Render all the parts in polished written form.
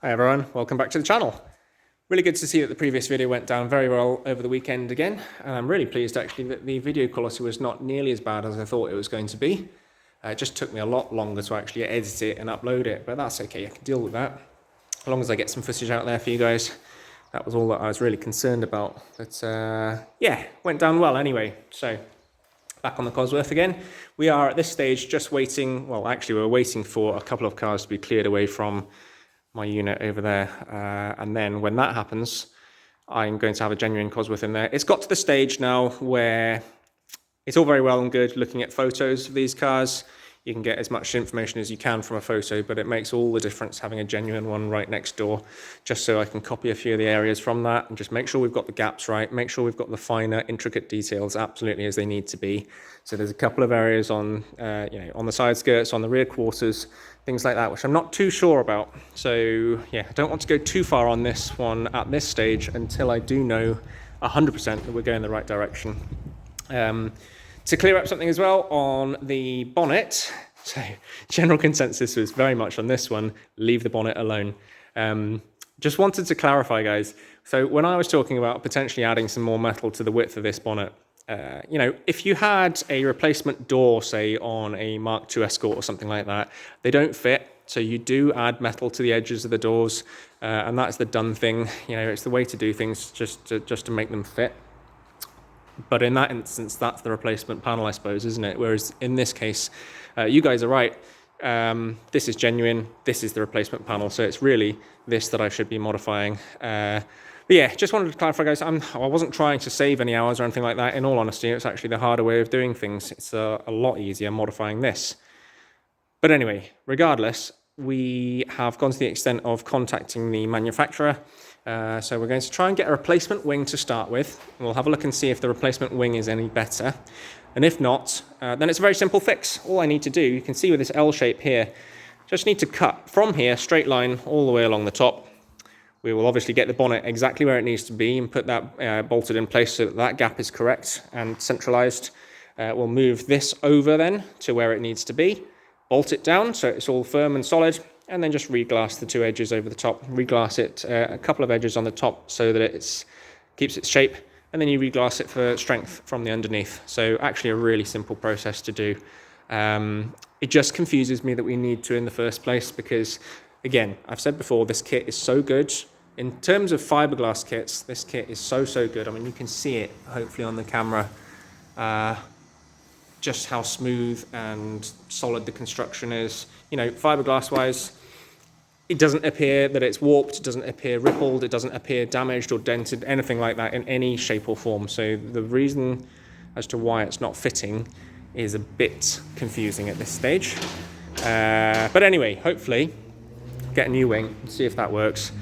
Hi everyone, welcome back to the channel. Really good to see that the previous video went down very well over the weekend again, and I'm really pleased actually that the video quality was not nearly as bad as I thought it was going to be. It just took me a lot longer to actually edit it and upload it, but that's okay, I can deal with that. As long as I get some footage out there for you guys. That was all that I was really concerned about. But yeah, went down well anyway. So back on the Cosworth again. We are at this stage just waiting, well actually we're waiting for a couple of cars to be cleared away from my unit over there, and then when that happens I'm going to have a genuine Cosworth in there. It's got to the stage now where it's all very well and good looking at photos of these cars. You can get as much information as you can from a photo, but it makes all the difference having a genuine one right next door, just so I can copy a few of the areas from that and just make sure we've got the gaps right, make sure we've got the finer, intricate details absolutely as they need to be. So there's a couple of areas on, on the side skirts, on the rear quarters, things like that, which I'm not too sure about. So yeah, I don't want to go too far on this one at this stage until I do know 100% that we're going in the right direction. To clear up something as well on the bonnet, so general consensus was very much on this one, leave the bonnet alone. Just wanted to clarify, guys. So when I was talking about potentially adding some more metal to the width of this bonnet, if you had a replacement door, say on a Mark II Escort or something like that, they don't fit. So you do add metal to the edges of the doors, and that's the done thing. It's the way to do things, just to make them fit. But in that instance, that's the replacement panel, I suppose, isn't it? Whereas in this case, you guys are right. This is genuine. This is the replacement panel. So it's really this that I should be modifying. But yeah, just wanted to clarify, guys. I wasn't trying to save any hours or anything like that. In all honesty, it's actually the harder way of doing things. It's a lot easier modifying this. But anyway, regardless, we have gone to the extent of contacting the manufacturer. So we're going to try and get a replacement wing to start with. We'll have a look and see if the replacement wing is any better. And if not, then it's a very simple fix. All I need to do, you can see with this L shape here, just need to cut from here, straight line, all the way along the top. We will obviously get the bonnet exactly where it needs to be and put that bolted in place so that that gap is correct and centralized. We'll move this over then to where it needs to be, bolt it down so it's all firm and solid, and then just reglass the two edges over the top. Reglass it a couple of edges on the top so that it keeps its shape, and then you reglass it for strength from the underneath. So actually a really simple process to do. It just confuses me that we need to in the first place because, again, I've said before, this kit is so good. In terms of fiberglass kits, this kit is so good. I mean, you can see it hopefully on the camera, just how smooth and solid the construction is. Fiberglass wise, it doesn't appear that it's warped, it doesn't appear rippled, it doesn't appear damaged or dented, anything like that in any shape or form. So the reason as to why it's not fitting is a bit confusing at this stage. But anyway, hopefully get a new wing, see if that works,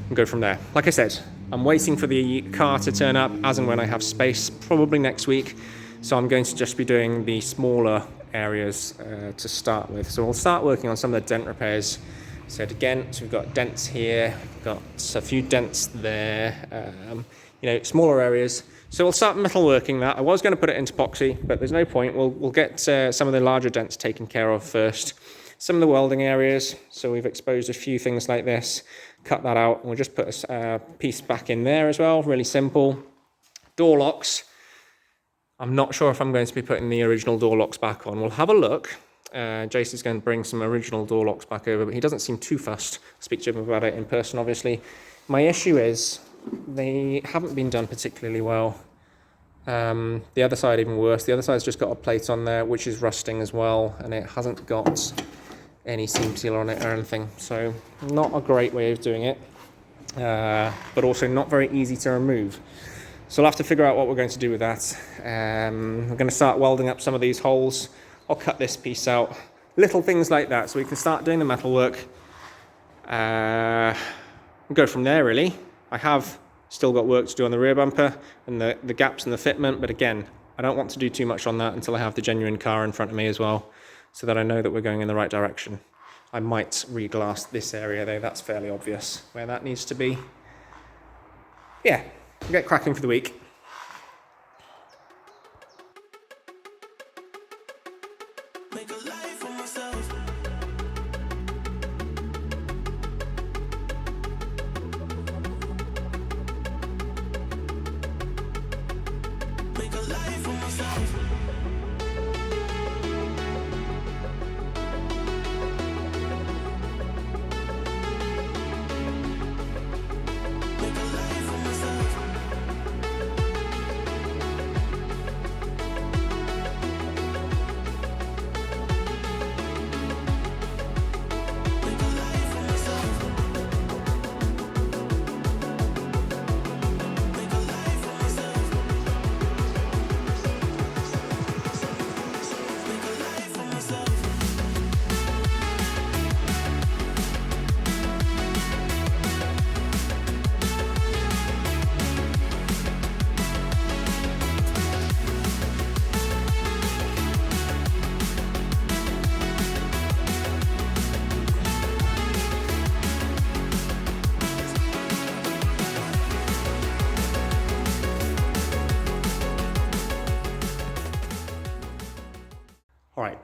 and go from there. Like I said, I'm waiting for the car to turn up as and when I have space, probably next week. So I'm going to just be doing the smaller areas to start with. So we'll start working on some of the dent repairs. So again, so we've got dents here, we've got a few dents there, smaller areas. So we'll start metalworking that. I was going to put it into epoxy, but there's no point. We'll get some of the larger dents taken care of first. Some of the welding areas, so we've exposed a few things like this, cut that out, and we'll just put a piece back in there as well, really simple. Door locks. I'm not sure if I'm going to be putting the original door locks back on. We'll have a look. Jace is going to bring some original door locks back over, but he doesn't seem too fussed. I'll speak to him about it in person, obviously. My issue is they haven't been done particularly well. The other side even worse. The other side's just got a plate on there, which is rusting as well, and it hasn't got any seam sealer on it or anything. So not a great way of doing it, but also not very easy to remove. So we'll have to figure out what we're going to do with that. We're going to start welding up some of these holes. I'll cut this piece out. Little things like that, so we can start doing the metal work. And go from there, really. I have still got work to do on the rear bumper and the gaps in the fitment, but again, I don't want to do too much on that until I have the genuine car in front of me as well, so that I know that we're going in the right direction. I might reglass this area though, that's fairly obvious where that needs to be. Yeah, we'll get cracking for the week. Make a. 'Cause I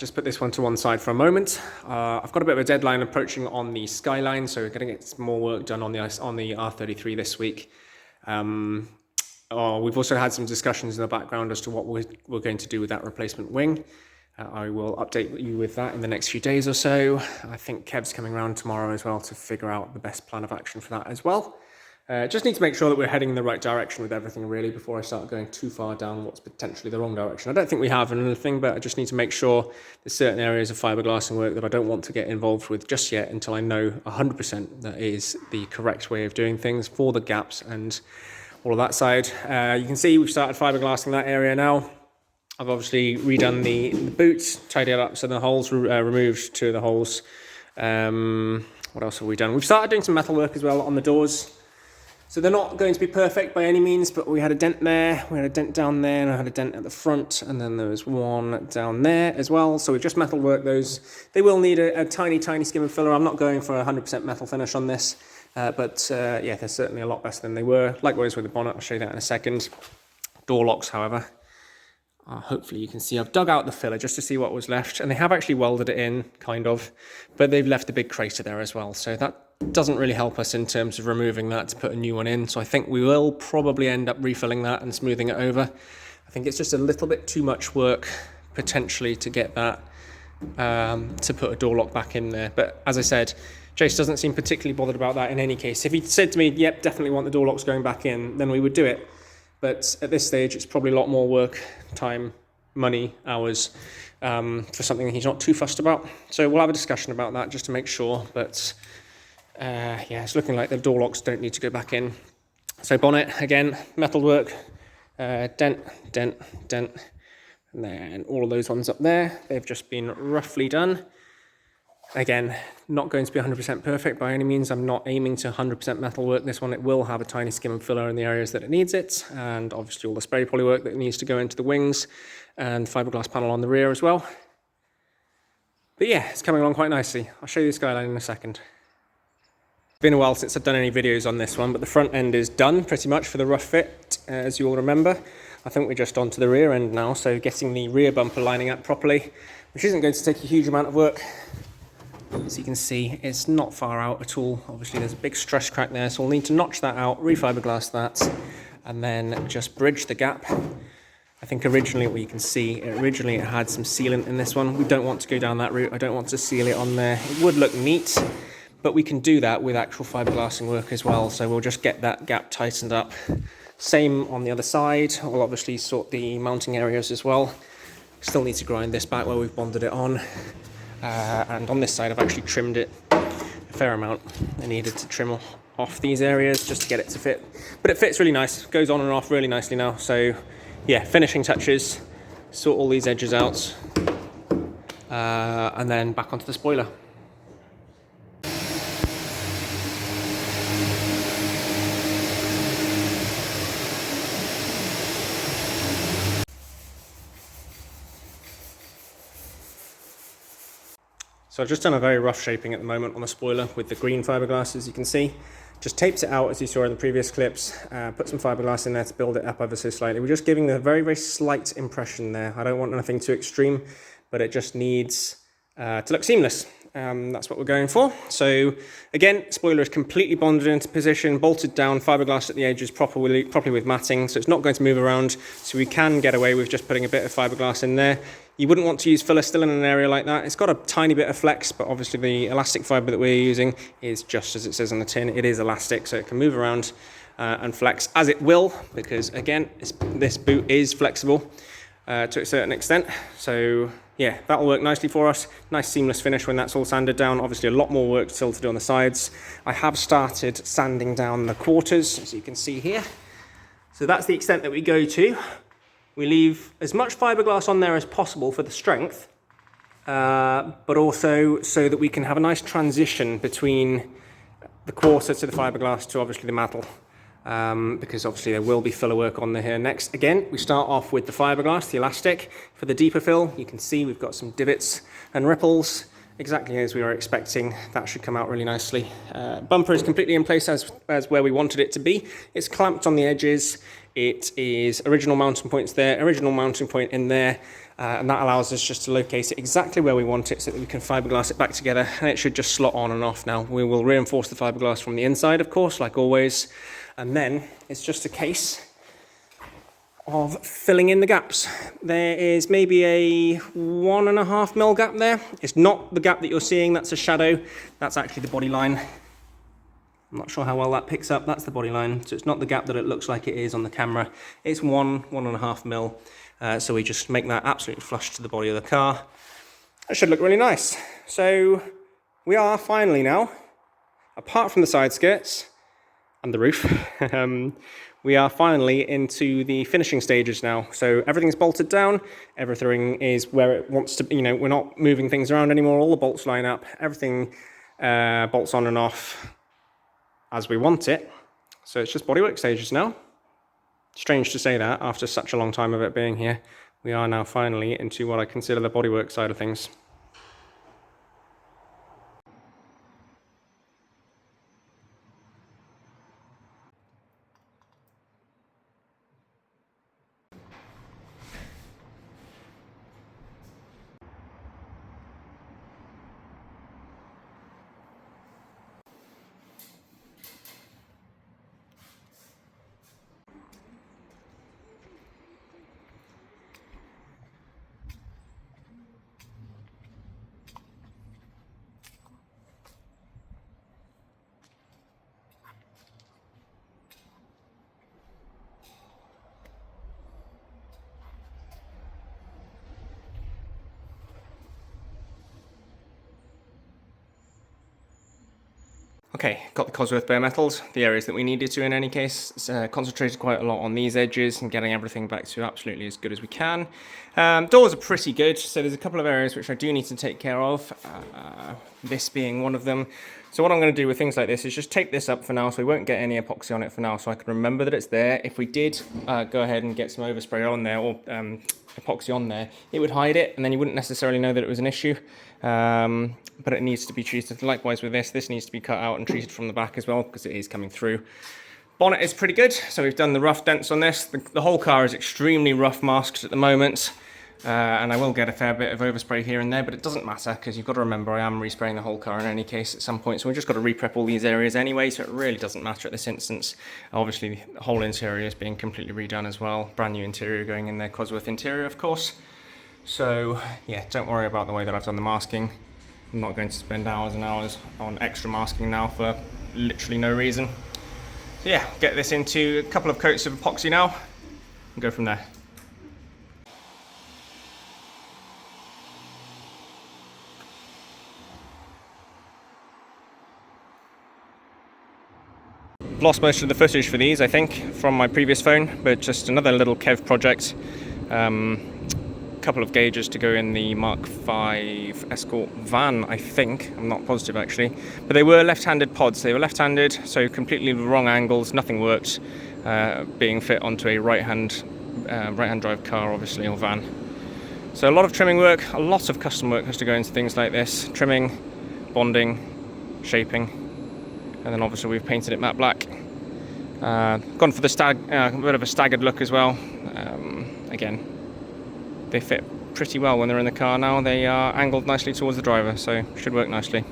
just put this one to one side for a moment. I've got a bit of a deadline approaching on the Skyline, so we're going to get some more work done on the R33 this week. We've also had some discussions in the background as to what we're going to do with that replacement wing. I will update you with that in the next few days or so. I think Kev's coming around tomorrow as well to figure out the best plan of action for that as well. Just need to make sure that we're heading in the right direction with everything really before I start going too far down what's potentially the wrong direction. I don't think we have anything, but I just need to make sure there's certain areas of fiberglassing work that I don't want to get involved with just yet until I know 100% that is the correct way of doing things for the gaps and all of that side. You can see we've started fiberglassing that area now. I've obviously redone the boots, tidied up so the holes, removed 2 of the holes. What else have we done? We've started doing some metal work as well on the doors. So they're not going to be perfect by any means, but we had a dent there, we had a dent down there, and I had a dent at the front, and then there was one down there as well. So we've just metal worked those. They will need a tiny, tiny skim and filler. I'm not going for a 100% metal finish on this, but yeah, they're certainly a lot better than they were. Likewise with the bonnet, I'll show you that in a second. Door locks, however. Hopefully you can see I've dug out the filler just to see what was left, and they have actually welded it in, kind of, but they've left a big crater there as well, so that doesn't really help us in terms of removing that to put a new one in. So I think we will probably end up refilling that and smoothing it over. I think it's just a little bit too much work potentially to get that to put a door lock back in there, but as I said, Chase doesn't seem particularly bothered about that in any case. If he said to me, yep, definitely want the door locks going back in, then we would do it. But at this stage, it's probably a lot more work, time, money, hours for something that he's not too fussed about. So we'll have a discussion about that just to make sure. But yeah, it's looking like the door locks don't need to go back in. So bonnet, again, metal work, dent, dent, dent. And then all of those ones up there, they've just been roughly done. Again, not going to be 100% perfect by any means. I'm not aiming to 100% metal work this one. It will have a tiny skim and filler in the areas that it needs it, and obviously all the spray poly work that needs to go into the wings and fiberglass panel on the rear as well. But yeah, it's coming along quite nicely. I'll show you the Skyline in a second. It's been a while since I've done any videos on this one, but the front end is done pretty much for the rough fit, as you all remember. I think we're just onto the rear end now, so getting the rear bumper lining up properly, which isn't going to take a huge amount of work. As you can see, it's not far out at all. Obviously there's a big stress crack there, so we'll need to notch that out, refiberglass that, and then just bridge the gap. I think originally what you can see, it had some sealant in this one. We don't want to go down that route. I don't want to seal it on there. It would look neat, but we can do that with actual fiberglassing work as well. So we'll just get that gap tightened up. Same on the other side. We'll obviously sort the mounting areas as well. Still need to grind this back where we've bonded it on. And on this side I've actually trimmed it a fair amount. I needed to trim off these areas just to get it to fit, but it fits really nice, goes on and off really nicely now. So yeah, finishing touches, sort all these edges out, and then back onto the spoiler. So I've just done a very rough shaping at the moment on the spoiler with the green fiberglass, as you can see. Just tapes it out as you saw in the previous clips, put some fiberglass in there to build it up ever so slightly. We're just giving a very, very slight impression there. I don't want anything too extreme, but it just needs to look seamless. That's what we're going for. So again, spoiler is completely bonded into position, bolted down, fiberglass at the edges properly with matting, so it's not going to move around. So we can get away with just putting a bit of fiberglass in there. You wouldn't want to use filler still in an area like that. It's got a tiny bit of flex, but obviously the elastic fiber that we're using is just as it says on the tin. It is elastic, so it can move around and flex as it will, because again, this boot is flexible to a certain extent. So yeah, that'll work nicely for us. Nice seamless finish when that's all sanded down. Obviously a lot more work still to do on the sides. I have started sanding down the quarters, as you can see here. So that's the extent that we go to. We leave as much fiberglass on there as possible for the strength, but also so that we can have a nice transition between the quarter to the fiberglass to obviously the metal, because obviously there will be filler work on there here next. Again, we start off with the fiberglass, the elastic. For the deeper fill, you can see we've got some divots and ripples, exactly as we were expecting. That should come out really nicely. Bumper is completely in place as where we wanted it to be. It's clamped on the edges. It is original mounting points there, original mounting point in there, And that allows us just to locate it exactly where we want it so that we can fiberglass it back together, and it should just slot on and off now. We will reinforce the fiberglass from the inside, of course, like always, and then it's just a case of filling in the gaps. There is maybe a 1.5 mil gap there. It's not the gap that you're seeing, that's a shadow. That's actually the body line. I'm not sure how well that picks up. That's the body line. So it's not the gap that it looks like it is on the camera. It's 1.5 mil. So we just make that absolutely flush to the body of the car. That should look really nice. So we are finally now, apart from the side skirts and the roof, we are finally into the finishing stages now. So everything's bolted down, everything is where it wants to be, we're not moving things around anymore, all the bolts line up, everything bolts on and off as we want it. So it's just bodywork stages now. Strange to say that after such a long time of it being here. We are now finally into what I consider the bodywork side of things. Okay, got the Cosworth bare metals, the areas that we needed to in any case. Concentrated quite a lot on these edges and getting everything back to absolutely as good as we can. Doors are pretty good, so there's a couple of areas which I do need to take care of, this being one of them. So what I'm going to do with things like this is just take this up for now, so we won't get any epoxy on it for now, so I can remember that it's there. If we did go ahead and get some overspray on there, or epoxy on there, it would hide it, and then you wouldn't necessarily know that it was an issue. But it needs to be treated. Likewise with this needs to be cut out and treated from the back as well, because it is coming through. Bonnet is pretty good, so we've done the rough dents on this. The whole car is extremely rough masked at the moment, and I will get a fair bit of overspray here and there, but it doesn't matter, because you've got to remember I am respraying the whole car in any case at some point, so we've just got to re-prep all these areas anyway, so it really doesn't matter at this instance. Obviously the whole interior is being completely redone as well, brand new interior going in there, Cosworth interior of course. So yeah, don't worry about the way that I've done the masking. I'm not going to spend hours and hours on extra masking now for literally no reason. So yeah, get this into a couple of coats of epoxy now and go from there. I've lost most of the footage for these, I think, from my previous phone, but just another little Kev project. Couple of gauges to go in the Mark V Escort van, I think. I'm not positive actually, but they were left-handed pods. They were left-handed, so completely wrong angles. Nothing worked being fit onto a right-hand drive car, obviously, or van. So a lot of trimming work, a lot of custom work has to go into things like this: trimming, bonding, shaping, and then obviously we've painted it matte black. Gone for the bit of a staggered look as well. Again, they fit pretty well when they're in the car now. They are angled nicely towards the driver, so should work nicely.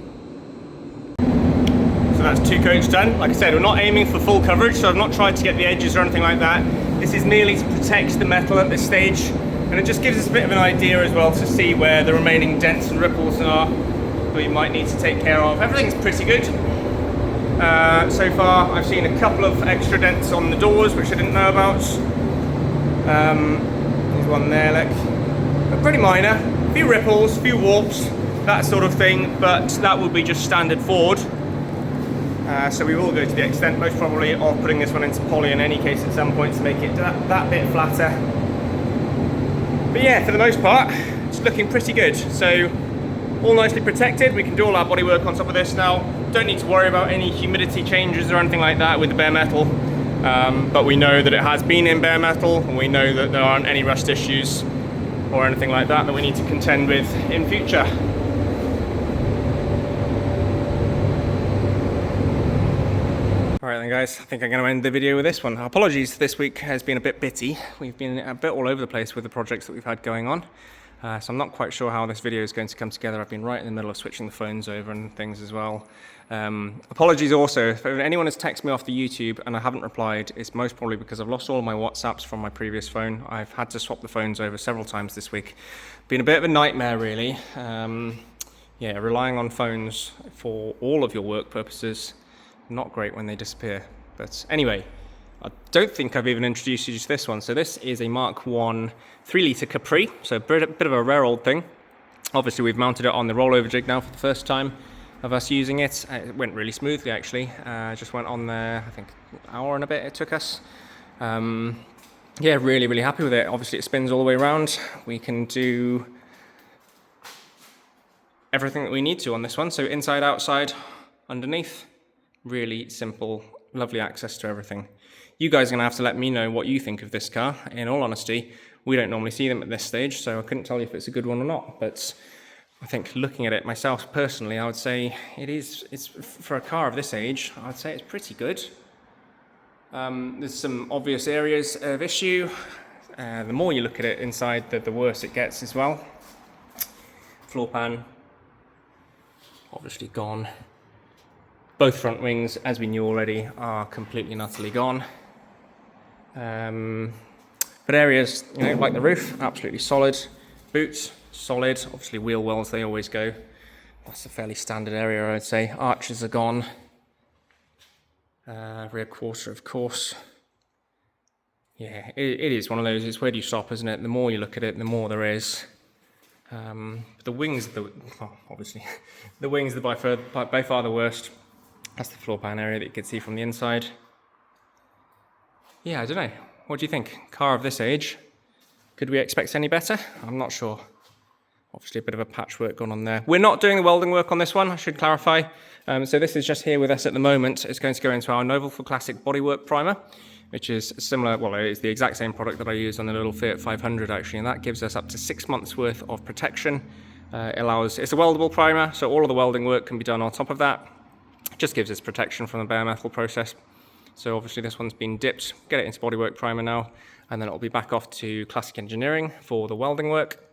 So that's 2 coats done. Like I said, we're not aiming for full coverage, so I've not tried to get the edges or anything like that. This is merely to protect the metal at this stage, and it just gives us a bit of an idea as well to see where the remaining dents and ripples are that we might need to take care of. Everything's pretty good. So far I've seen a couple of extra dents on the doors which I didn't know about. There's one there, look. But pretty minor, a few ripples, a few warps, that sort of thing, but that will be just standard Ford. So we will go to the extent, most probably, of putting this one into poly in any case at some point to make it that bit flatter. But yeah, for the most part, it's looking pretty good. So all nicely protected. We can do all our bodywork on top of this now. Don't need to worry about any humidity changes or anything like that with the bare metal. But we know that it has been in bare metal, and we know that there aren't any rust issues or anything like that that we need to contend with in future. Alright then guys, I think I'm going to end the video with this one. Apologies, this week has been a bit bitty. We've been a bit all over the place with the projects that we've had going on. So I'm not quite sure how this video is going to come together. I've been right in the middle of switching the phones over and things as well. Apologies also, if anyone has texted me off the YouTube and I haven't replied, it's most probably because I've lost all of my WhatsApps from my previous phone. I've had to swap the phones over several times this week. Been a bit of a nightmare really. Yeah, relying on phones for all of your work purposes, not great when they disappear. But anyway, I don't think I've even introduced you to this one. So this is a Mark 1 3-litre Capri, so a bit of a rare old thing. Obviously we've mounted it on the rollover jig now for the first time of us using it. It went really smoothly actually. Just went on there, I think an hour and a bit it took us. Yeah, really happy with it. Obviously it spins all the way around. We can do everything that we need to on this one. So inside, outside, underneath. Really simple, lovely access to everything. You guys are gonna have to let me know what you think of this car. In all honesty, we don't normally see them at this stage, so I couldn't tell you if it's a good one or not, but I think looking at it myself personally, I would say it's for a car of this age, I'd say it's pretty good. There's some obvious areas of issue. The more you look at it inside, the worse it gets as well. Floor pan, obviously gone. Both front wings, as we knew already, are completely and utterly gone. But areas, you know, like the roof, absolutely solid. Boots, solid. Obviously wheel wells, they always go. That's a fairly standard area, I'd say. Arches are gone. Rear quarter, of course. Yeah, it is one of those, it's where do you stop, isn't it? The more you look at it, the more there is. The wings, obviously, the wings are by far the worst. That's the floor pan area that you can see from the inside. Yeah, I don't know. What do you think? Car of this age, could we expect any better? I'm not sure. Obviously a bit of a patchwork going on there. We're not doing the welding work on this one, I should clarify. So this is just here with us at the moment. It's going to go into our Novel for Classic bodywork primer, which is similar, well, it's the exact same product that I use on the little Fiat 500 actually, and that gives us up to 6 months worth of protection. It's a weldable primer, so all of the welding work can be done on top of that. Just gives us protection from the bare metal process. So obviously this one's been dipped, get it into bodywork primer now, and then it'll be back off to Classic Engineering for the welding work.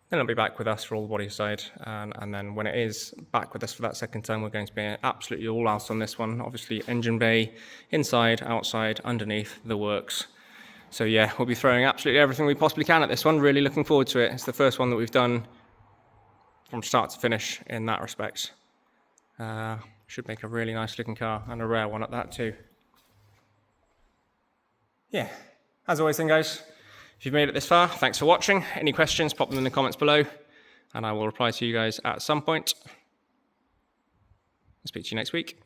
Then it'll be back with us for all the body side, and then when it is back with us for that second time, we're going to be absolutely all out on this one. Obviously engine bay, inside, outside, underneath, the works. So yeah, we'll be throwing absolutely everything we possibly can at this one. Really looking forward to it. It's the first one that we've done from start to finish in that respect. Should make a really nice looking car, and a rare one at that too. Yeah, as always then guys, if you've made it this far, thanks for watching. Any questions, pop them in the comments below, and I will reply to you guys at some point. I'll speak to you next week.